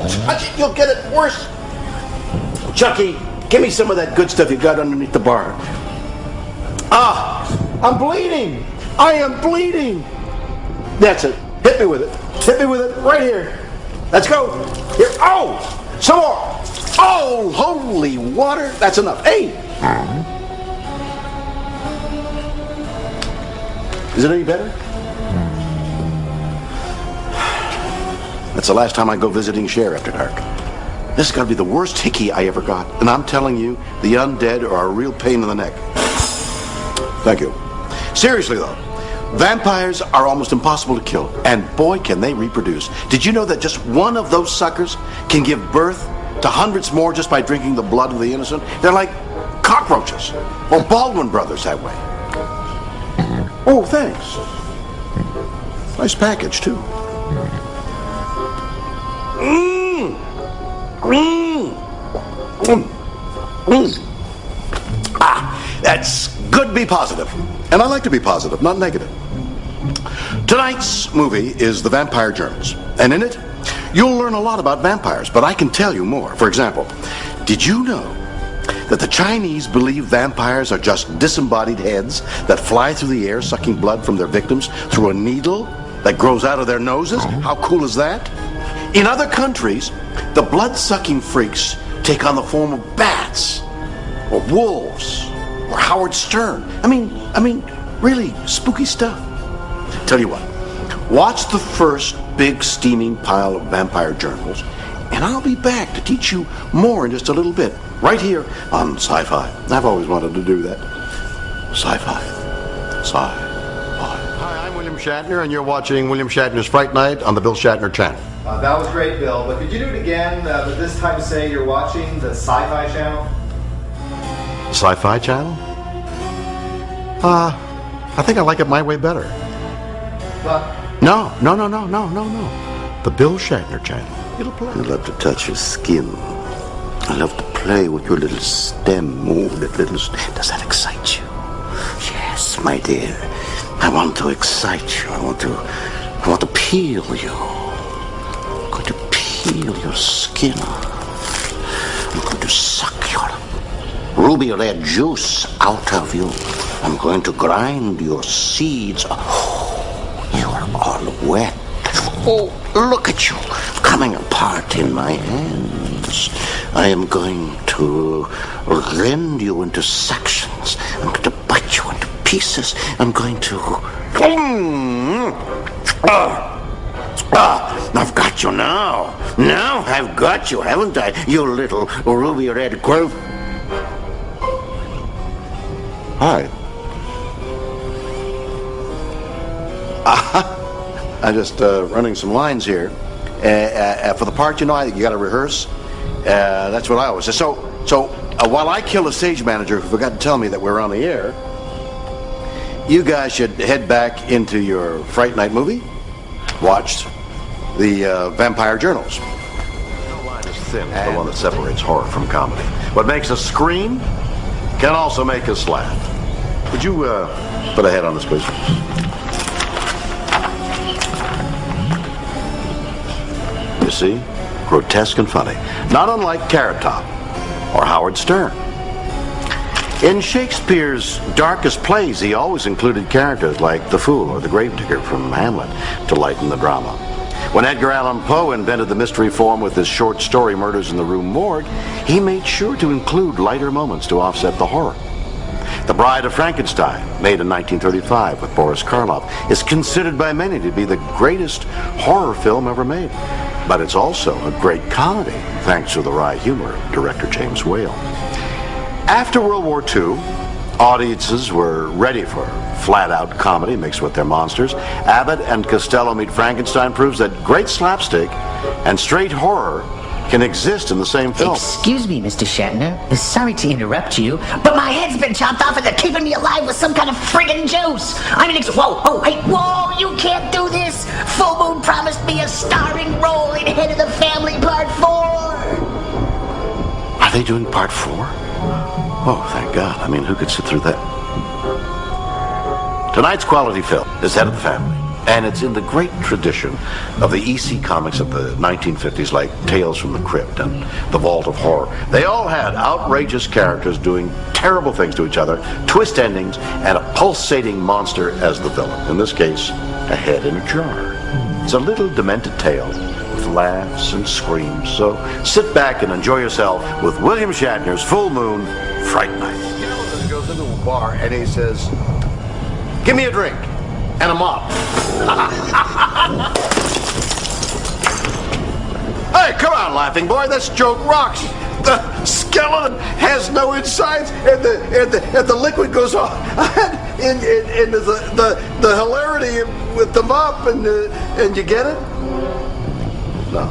touch it, you'll get it worse. Chucky, give me some of that good stuff you got underneath the bar. Ah, I'm bleeding. I am bleeding. That's it. Hit me with it. Hit me with it right here. Let's go. Here. Oh, some more. Oh, holy water. That's enough. Hey. Is it any better? That's the last time I go visiting Cher after dark. This is going to be the worst hickey I ever got. And I'm telling you, the undead are a real pain in the neck. Thank you. Seriously, though, vampires are almost impossible to kill. And boy, can they reproduce. Did you know that just one of those suckers can give birth to hundreds more just by drinking the blood of the innocent? They're like cockroaches. Well, Baldwin Brothers that way. Oh, thanks. Nice package, too. That's good. Be positive. And I like to be positive, not negative. Tonight's movie is The Vampire Journals. And in it, you'll learn a lot about vampires, but I can tell you more. For example, did you know that the Chinese believe vampires are just disembodied heads that fly through the air sucking blood from their victims through a needle that grows out of their noses? How cool is that? In other countries, the blood-sucking freaks take on the form of bats or wolves or Howard Stern. I mean, really spooky stuff. Tell you what, watch the first big steaming pile of Vampire Journals, and I'll be back to teach you more in just a little bit, right here on Sci-Fi. I've always wanted to do that. Sci-Fi. Hi, I'm William Shatner, and you're watching William Shatner's Fright Night on the Bill Shatner channel. That was great, Bill, but could you do it again, but this time say you're watching the Sci-Fi channel? Sci-Fi channel? I think I like it my way better. But No. The Bill Shatner channel. It'll play. I love to touch your skin. I love to play with your little stem. Move that little Does that excite you? Yes, my dear. I want to excite you. I want to peel you. I'm going to peel your skin off. I'm going to suck your ruby red juice out of you. I'm going to grind your seeds. Oh, you are all wet. Oh, look at you, coming apart in my hands. I am going to rend you into sections. I'm going to bite you into pieces. I'm going to... I've got you now. Now I've got you, haven't I? You little ruby red quilt. Hi. I'm just running some lines here. For the part, you got to rehearse. That's what I always say. So while I kill a stage manager who forgot to tell me that we're on the air, you guys should head back into your Fright Night movie. Watch the Vampire Journals. No line is thin. It's the one that separates horror from comedy. What makes us scream can also make us laugh. Would you put a head on this, please? You see? Grotesque and funny. Not unlike Carrot Top or Howard Stern. In Shakespeare's darkest plays, he always included characters like the Fool or the Gravedigger from Hamlet to lighten the drama. When Edgar Allan Poe invented the mystery form with his short story Murders in the Rue Morgue, he made sure to include lighter moments to offset the horror. The Bride of Frankenstein, made in 1935 with Boris Karloff, is considered by many to be the greatest horror film ever made. But it's also a great comedy, thanks to the wry humor of director James Whale. After World War II, audiences were ready for flat-out comedy mixed with their monsters. Abbott and Costello Meet Frankenstein proves that great slapstick and straight horror can exist in the same film. Excuse me, Mr. Shatner. Sorry to interrupt you, but my head's been chopped off and they're keeping me alive with some kind of friggin' juice. I'm an whoa, you can't do this. Full Moon promised me a starring role in Head of the Family Part 4. Are they doing Part 4? Oh, thank God. I mean, who could sit through that? Tonight's quality film is Head of the Family. And it's in the great tradition of the EC comics of the 1950s, like Tales from the Crypt and The Vault of Horror. They all had outrageous characters doing terrible things to each other, twist endings, and a pulsating monster as the villain. In this case, a head in a jar. It's a little demented tale with laughs and screams. So sit back and enjoy yourself with William Shatner's Full Moon Fright Night. You know, he goes into a bar and he says, "Give me a drink and a mop." Hey, come on, laughing boy, this joke rocks. The skeleton has no insides, and the liquid goes off. and the hilarity with the mop, and you get it? No.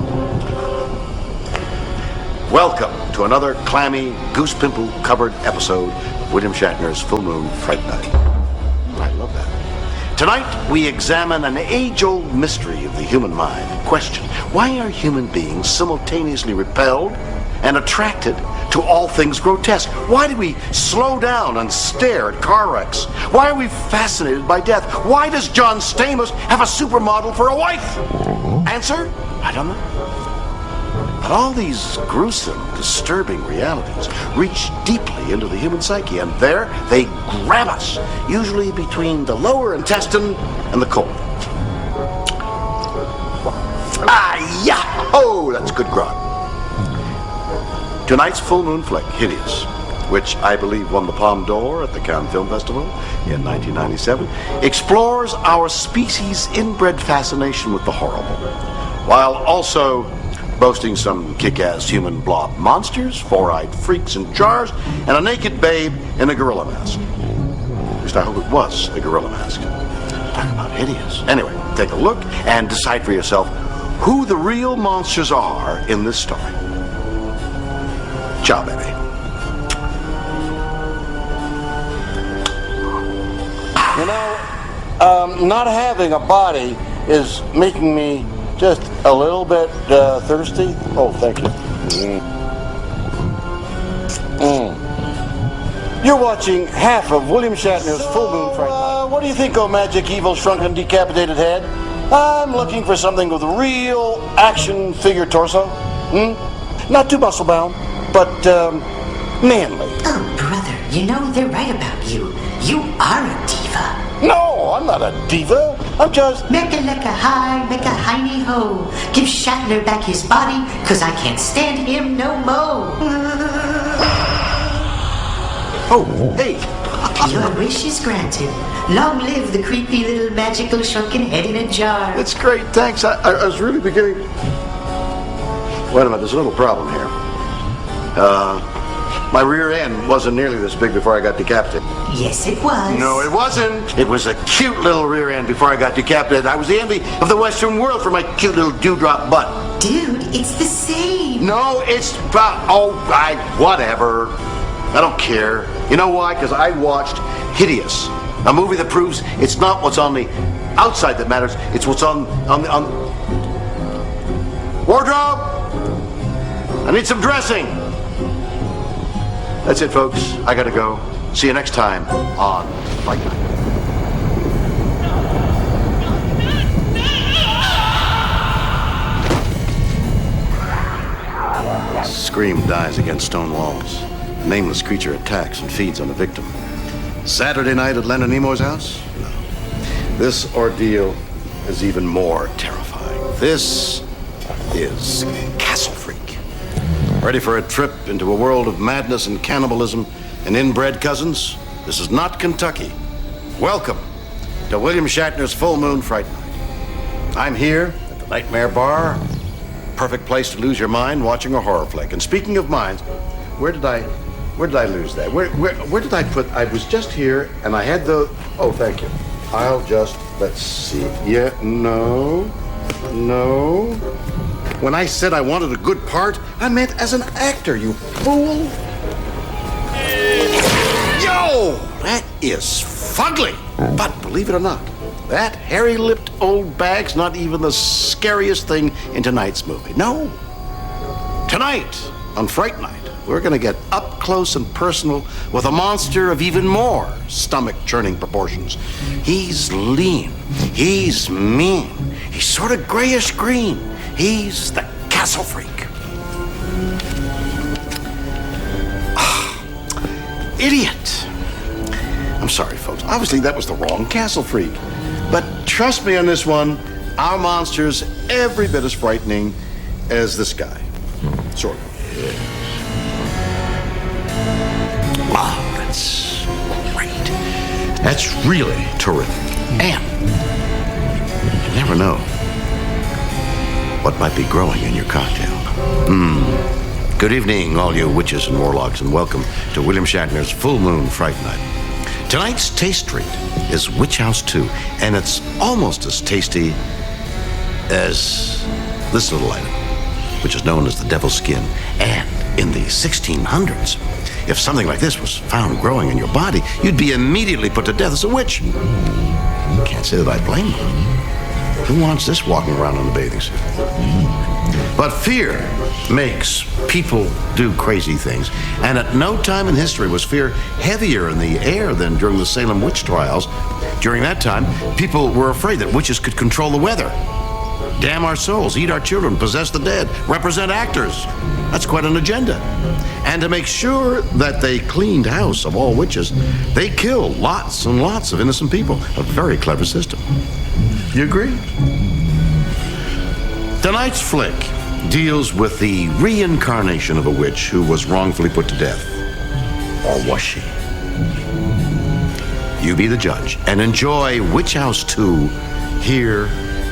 Welcome to another clammy, goose pimple covered episode of William Shatner's Full Moon Fright Night. I love that. Tonight, we examine an age-old mystery of the human mind. Question: why are human beings simultaneously repelled and attracted to all things grotesque? Why do we slow down and stare at car wrecks? Why are we fascinated by death? Why does John Stamos have a supermodel for a wife? Answer: I don't know. But all these gruesome, disturbing realities reach deeply into the human psyche, and there they grab us, usually between the lower intestine and the colon. Ah, yeah! Oh, that's good grog. Tonight's full moon flick, Hideous, which I believe won the Palme d'Or at the Cannes Film Festival in 1997, explores our species' inbred fascination with the horrible, while also boasting some kick-ass human blob monsters, four-eyed freaks in jars, and a naked babe in a gorilla mask. At least I hope it was a gorilla mask. Talk about hideous. Anyway, take a look and decide for yourself who the real monsters are in this story. Ciao, baby. You know, not having a body is making me just a little bit thirsty. Oh, thank you. You're watching half of William Shatner's Full Moon Fright Night. What do you think, oh magic, evil, shrunken, decapitated head? I'm looking for something with a real action figure torso. Not too muscle-bound, but manly. Oh, brother, you know they're right about you. You are a diva. No, I'm not a diva. I'm just... Mecca lecca hi, mecca hiney ho. Give Shatner back his body, cause I can't stand him no more. Oh, hey. Your wish is granted. Long live the creepy little magical shrunken head in a jar. That's great, thanks. I was really beginning... Wait a minute, there's a little problem here. My rear end wasn't nearly this big before I got decapitated. Yes, it was. No, it wasn't. It was a cute little rear end before I got decapitated. I was the envy of the Western world for my cute little dewdrop butt. Dude, it's the same. No, it's about... whatever. I don't care. You know why? Because I watched Hideous, a movie that proves it's not what's on the outside that matters. It's what's on wardrobe. I need some dressing. That's it, folks. I gotta go. See you next time on Fright Night. Scream dies against stone walls. A nameless creature attacks and feeds on the victim. Saturday night at Leonard Nimoy's house? No. This ordeal is even more terrifying. This is Castle Freak. Ready for a trip into a world of madness and cannibalism and inbred cousins? This is not Kentucky. Welcome to William Shatner's Full Moon Fright Night. I'm here at the Nightmare Bar. Perfect place to lose your mind watching a horror flick. And speaking of minds, where did I lose that? Where did I put? I was just here and I had the... Oh, thank you. I'll just... Let's see. Yeah, no. When I said I wanted a good part, I meant as an actor, you fool. Yo! That is fugly. But believe it or not, that hairy-lipped old bag's not even the scariest thing in tonight's movie. No. Tonight, on Fright Night, we're going to get up close and personal with a monster of even more stomach-churning proportions. He's lean. He's mean. He's sort of grayish-green. He's the castle freak. Idiot. I'm sorry, folks. Obviously, that was the wrong castle freak. But trust me on this one, our monster's every bit as frightening as this guy. Sort of. Yeah. Wow, that's great. That's really terrific. And you never know what might be growing in your cocktail. Good evening, all you witches and warlocks, and welcome to William Shatner's Full Moon Fright Night. Tonight's taste treat is Witch House 2, and it's almost as tasty as this little item, which is known as the devil's skin. And in the 1600s, if something like this was found growing in your body, you'd be immediately put to death as a witch. Can't say that I blame them. Who wants this walking around in a bathing suit? But fear makes people do crazy things. And at no time in history was fear heavier in the air than during the Salem witch trials. During that time, people were afraid that witches could control the weather, damn our souls, eat our children, possess the dead, represent actors. That's quite an agenda. And to make sure that they cleaned house of all witches, they killed lots and lots of innocent people. A very clever system. You agree? Tonight's flick deals with the reincarnation of a witch who was wrongfully put to death. Or was she? You be the judge and enjoy Witch House 2 here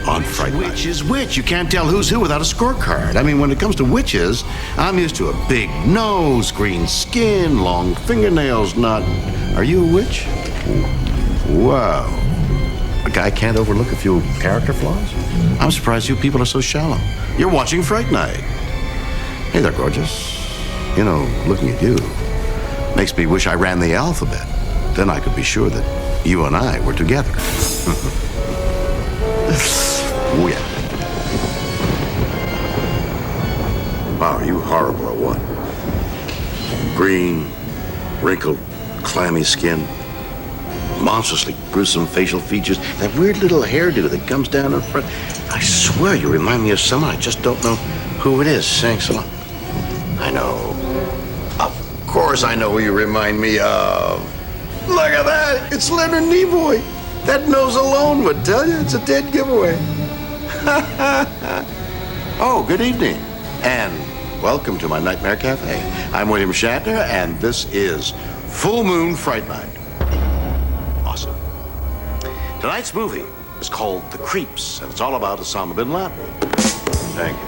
on Fright Night. Which is which? You can't tell who's who without a scorecard. I mean, when it comes to witches, I'm used to a big nose, green skin, long fingernails, not... Are you a witch? Wow. A guy can't overlook a few character flaws? I'm surprised you people are so shallow. You're watching Fright Night. Hey there, gorgeous. You know, looking at you makes me wish I ran the alphabet. Then I could be sure that you and I were together. Oh, yeah. Wow, are you horrible or what? Green, wrinkled, clammy skin, monstrously gruesome facial features, that weird little hairdo that comes down in front. I swear you remind me of someone. I just don't know who it is. Thanks a lot. I know. Of course I know who you remind me of. Look at that. It's Leonard Nimoy. That nose alone would tell you it's a dead giveaway. Oh, good evening. And welcome to my Nightmare Cafe. I'm William Shatner, and this is Full Moon Fright Night. Awesome. Tonight's movie is called The Creeps, and it's all about Osama bin Laden. Thank you.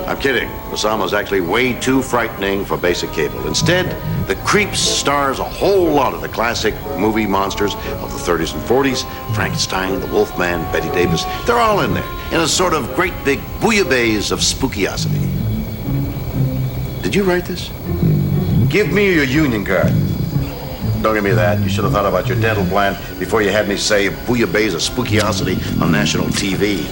I'm kidding. Osama's actually way too frightening for basic cable. Instead, The Creeps stars a whole lot of the classic movie monsters of the 30s and 40s. Frankenstein, the Wolfman, Betty Davis. They're all in there in a sort of great big bouillabaisse of spookiosity. Did you write this? Give me your union card. Don't give me that. You should have thought about your dental plan before you had me say bouillabaisse of spookiosity on national TV.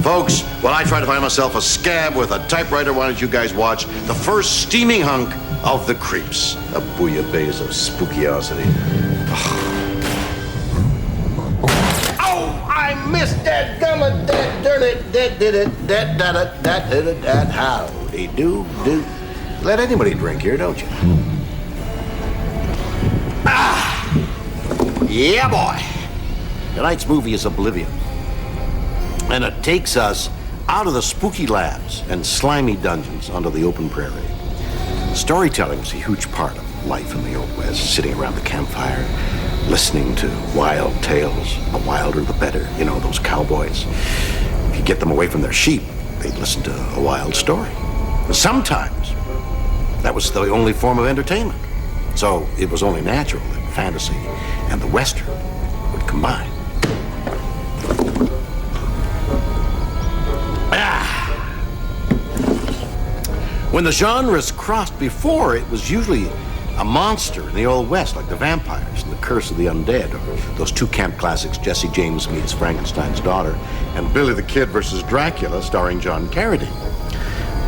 Folks, while I try to find myself a scab with a typewriter, why don't you guys watch the first steaming hunk of The Creeps, a bouillabaisse of spookiosity. Oh, I missed that gumma, that darn it, that howdy do. Let anybody drink here, don't you? Yeah, boy. Tonight's movie is Oblivion. And it takes us out of the spooky labs and slimy dungeons onto the open prairie. Storytelling is a huge part of life in the Old West, sitting around the campfire, listening to wild tales. The wilder, the better. You know, those cowboys. If you get them away from their sheep, they'd listen to a wild story. And sometimes, that was the only form of entertainment. So it was only natural that fantasy and the Western would combine. When the genres crossed before, it was usually a monster in the Old West, like the vampires and the Curse of the Undead, or those two camp classics, Jesse James Meets Frankenstein's Daughter, and Billy the Kid versus Dracula, starring John Carradine.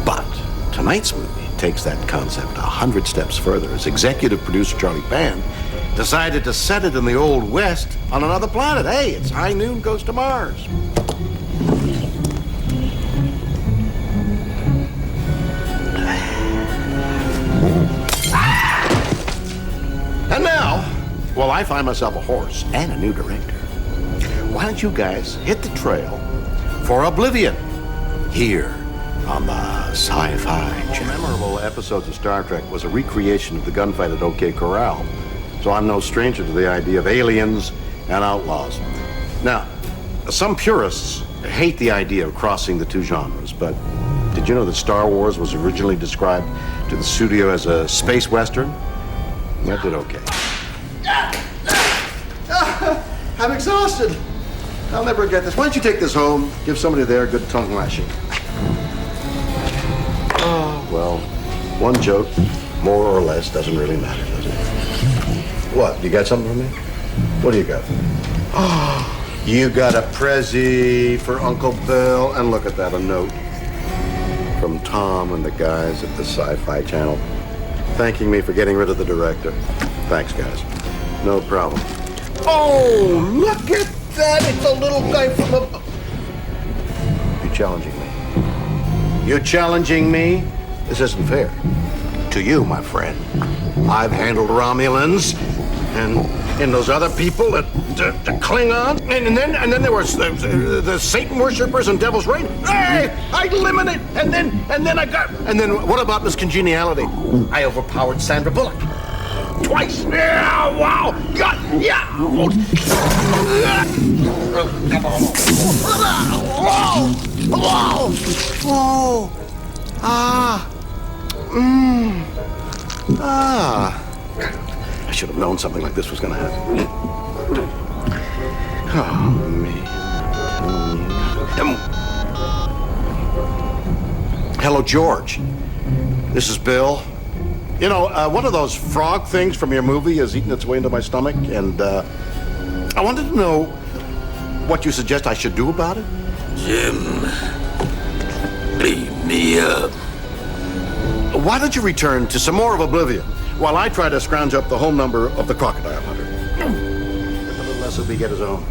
But tonight's movie takes that concept 100 steps further as executive producer Charlie Band decided to set it in the Old West on another planet. Hey, it's High Noon Goes to Mars. And now, well, I find myself a horse and a new director. Why don't you guys hit the trail for Oblivion here on the Sci-Fi Channel. Memorable episodes of Star Trek was a recreation of the gunfight at OK Corral, so I'm no stranger to the idea of aliens and outlaws. Now, some purists hate the idea of crossing the two genres, but did you know that Star Wars was originally described to the studio as a space western? That did okay. I'm exhausted. I'll never get this. Why don't you take this home, give somebody there a good tongue lashing. Oh, well, one joke, more or less, doesn't really matter, does it? What, you got something for me? What do you got? Oh, you got a Prezi for Uncle Bill, and look at that, a note from Tom and the guys at the Sci-Fi Channel, thanking me for getting rid of the director. Thanks, guys. No problem. Oh, look at that! It's a little guy from the... You challenging me? You challenging me? This isn't fair. To you, my friend. I've handled Romulans and those other people, the Klingons, and then there was the Satan worshippers and Devil's Reign. Hey, I eliminated, and then what about this congeniality? I overpowered Sandra Bullock. Twice. Yeah, wow. God, yeah. Whoa. Whoa. Whoa. Ah. Ah. I should have known something like this was going to happen. Oh, man. Hello, George. This is Bill. You know, one of those frog things from your movie has eaten its way into my stomach, and I wanted to know what you suggest I should do about it. Jim, beat me up. Why don't you return to some more of Oblivion while I try to scrounge up the home number of the Crocodile Hunter? A little SOB get his own.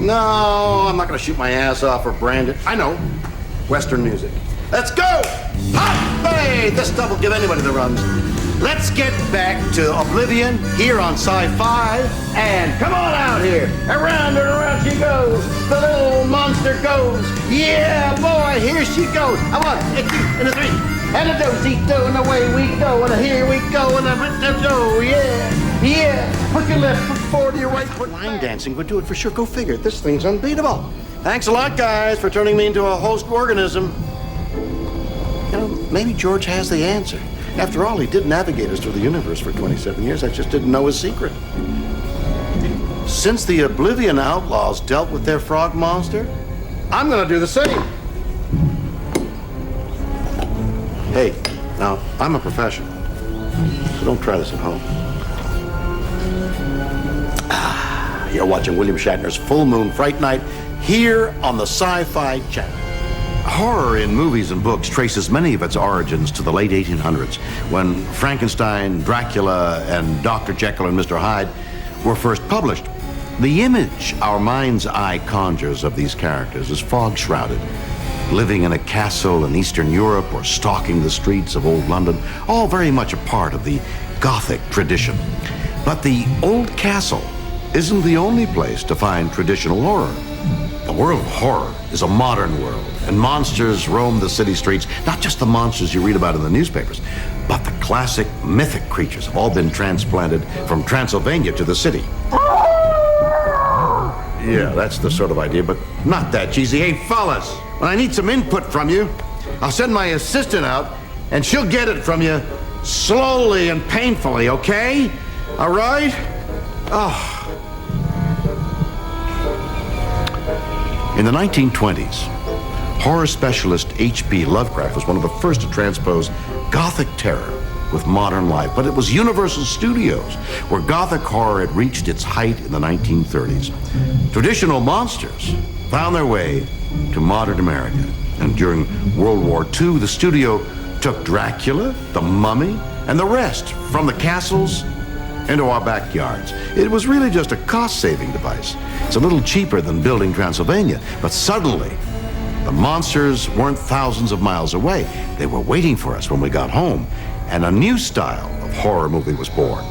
No, I'm not going to shoot my ass off or brand it. I know. Western music. Let's go! Hop! Hey, this stuff will give anybody the runs. Let's get back to Oblivion here on Sci-Fi. And come on out here. Around and around she goes. The little monster goes. Yeah, boy, here she goes. I want a two and a three. And a do-si-do, and away we go. And here we go. And a do. Yeah, yeah. Put your left foot forward to your right foot. Line dancing would do it for sure. Go figure. This thing's unbeatable. Thanks a lot, guys, for turning me into a host organism. You know, maybe George has the answer. After all, he did navigate us through the universe for 27 years. I just didn't know his secret. Since the Oblivion outlaws dealt with their frog monster, I'm gonna do the same. Hey, now, I'm a professional, so don't try this at home. You're watching William Shatner's Full Moon Fright Night here on the Sci-Fi Channel. Horror in movies and books traces many of its origins to the late 1800s, when Frankenstein, Dracula, and Dr. Jekyll and Mr. Hyde were first published. The image our mind's eye conjures of these characters is fog-shrouded, living in a castle in Eastern Europe or stalking the streets of old London, all very much a part of the Gothic tradition. But the old castle isn't the only place to find traditional horror. The world of horror is a modern world, and monsters roam the city streets, not just the monsters you read about in the newspapers, but the classic mythic creatures have all been transplanted from Transylvania to the city. Yeah, that's the sort of idea, but not that cheesy. Hey, fellas, when I need some input from you, I'll send my assistant out, and she'll get it from you slowly and painfully, okay? All right? Oh. In the 1920s, horror specialist H.P. Lovecraft was one of the first to transpose Gothic terror with modern life. But it was Universal Studios where Gothic horror had reached its height in the 1930s. Traditional monsters found their way to modern America. And during World War II, the studio took Dracula, the Mummy, and the rest from the castles into our backyards. It was really just a cost-saving device. It's a little cheaper than building Transylvania, but suddenly, the monsters weren't thousands of miles away. They were waiting for us when we got home, and a new style of horror movie was born,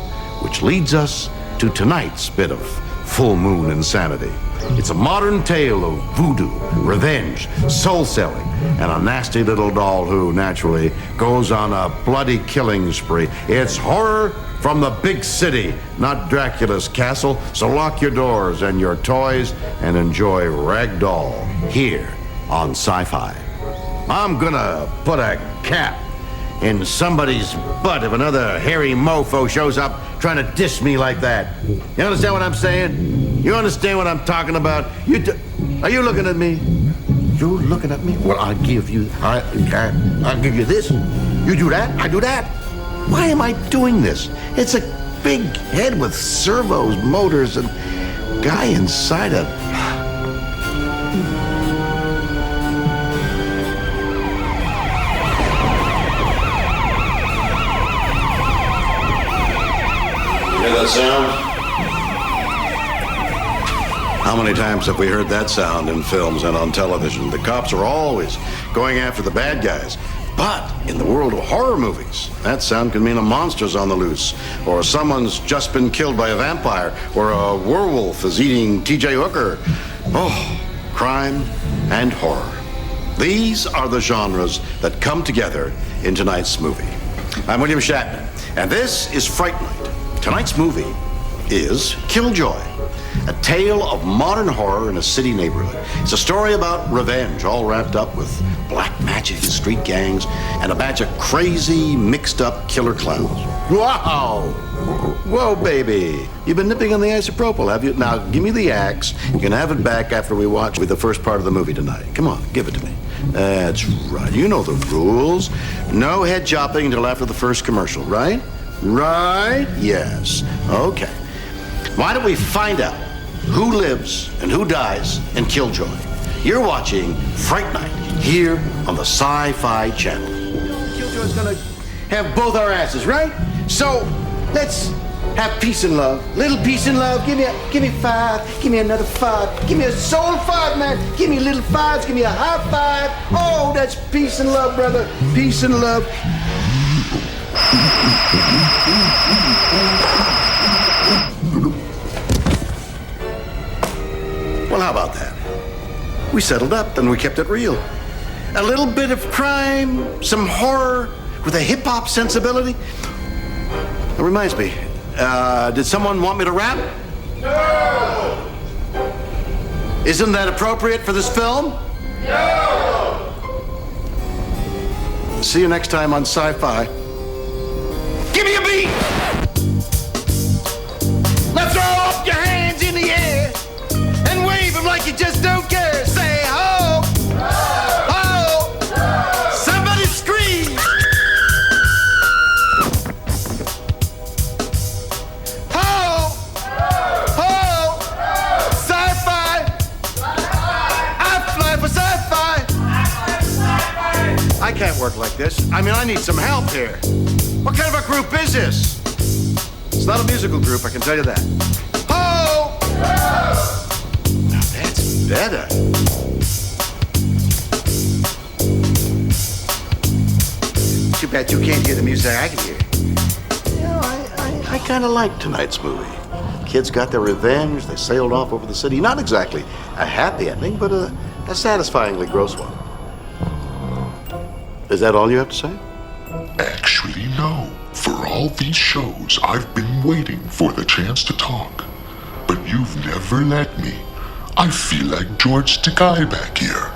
which leads us to tonight's bit of full moon insanity. It's a modern tale of voodoo, revenge, soul-selling, and a nasty little doll who, naturally, goes on a bloody killing spree. It's horror from the big city, not Dracula's castle. So lock your doors and your toys and enjoy Ragdoll here on Sci-Fi. I'm gonna put a cap in somebody's butt if another hairy mofo shows up trying to diss me like that. You understand what I'm saying? You understand what I'm talking about? Are you looking at me? You looking at me? Well, I'll give you this. You do that, I do that. Why am I doing this? It's a big head with servos, motors, and guy inside it. Hear that sound? How many times have we heard that sound in films and on television? The cops are always going after the bad guys. But in the world of horror movies, that sound can mean a monster's on the loose, or someone's just been killed by a vampire, or a werewolf is eating T.J. Hooker. Oh, crime and horror. These are the genres that come together in tonight's movie. I'm William Shatner, and this is Fright Night. Tonight's movie is Killjoy, a tale of modern horror in a city neighborhood. It's a story about revenge, all wrapped up with black magic and street gangs and a batch of crazy, mixed-up killer clowns. Wow! Whoa, baby. You've been nipping on the isopropyl, have you? Now, give me the axe. You can have it back after we watch the first part of the movie tonight. Come on, give it to me. That's right. You know the rules. No head chopping until after the first commercial, right? Right? Yes. Okay. Why don't we find out who lives and who dies in Killjoy? You're watching Fright Night here on the Sci-Fi Channel. Killjoy's gonna have both our asses, right? So let's have peace and love. Little peace and love. Give me 5. Give me another 5. Give me a soul 5, man. Give me little 5s. Give me a high 5. Oh, that's peace and love, brother. Peace and love. Well, how about that? We settled up and we kept it real. A little bit of crime, some horror with a hip-hop sensibility. That reminds me, did someone want me to rap? No! Isn't that appropriate for this film? No! See you next time on Sci-Fi. Give me a beat! Now throw up your hands in the air and wave them like you just don't care. Say ho! Ho! Ho! Ho! Somebody scream! Ho! Ho! Sci-fi! I fly for sci-fi! I can't work like this. I mean, I need some help here. What kind of a group is this? It's not a musical group, I can tell you that. Ho! Now that's better. Too bad you can't hear the music I can hear. You know, I kind of like tonight's movie. Kids got their revenge, they sailed off over the city. Not exactly a happy ending, but a satisfyingly gross one. Is that all you have to say? Actually, no. For all these shows, I've been waiting for the chance to talk. But you've never let me. I feel like George Takei back here.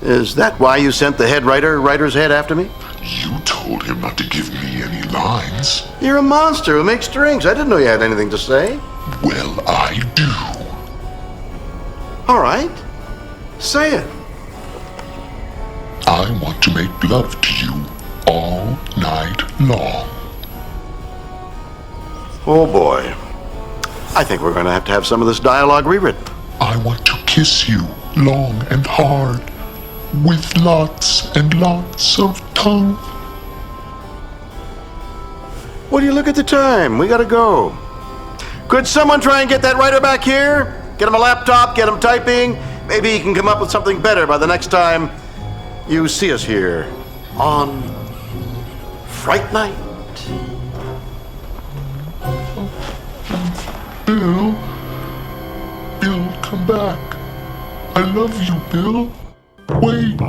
Is that why you sent the head writer's head after me? You told him not to give me any lines. You're a monster who makes drinks. I didn't know you had anything to say. Well, I do. All right. Say it. I want to make love to you all night long. Oh boy. I think we're going to have some of this dialogue rewritten. I want to kiss you long and hard with lots and lots of tongue. What do you look at the time? We gotta go. Could someone try and get that writer back here? Get him a laptop, get him typing. Maybe he can come up with something better by the next time you see us here on Fright Night. Bill, come back. I love you, Bill. Wait.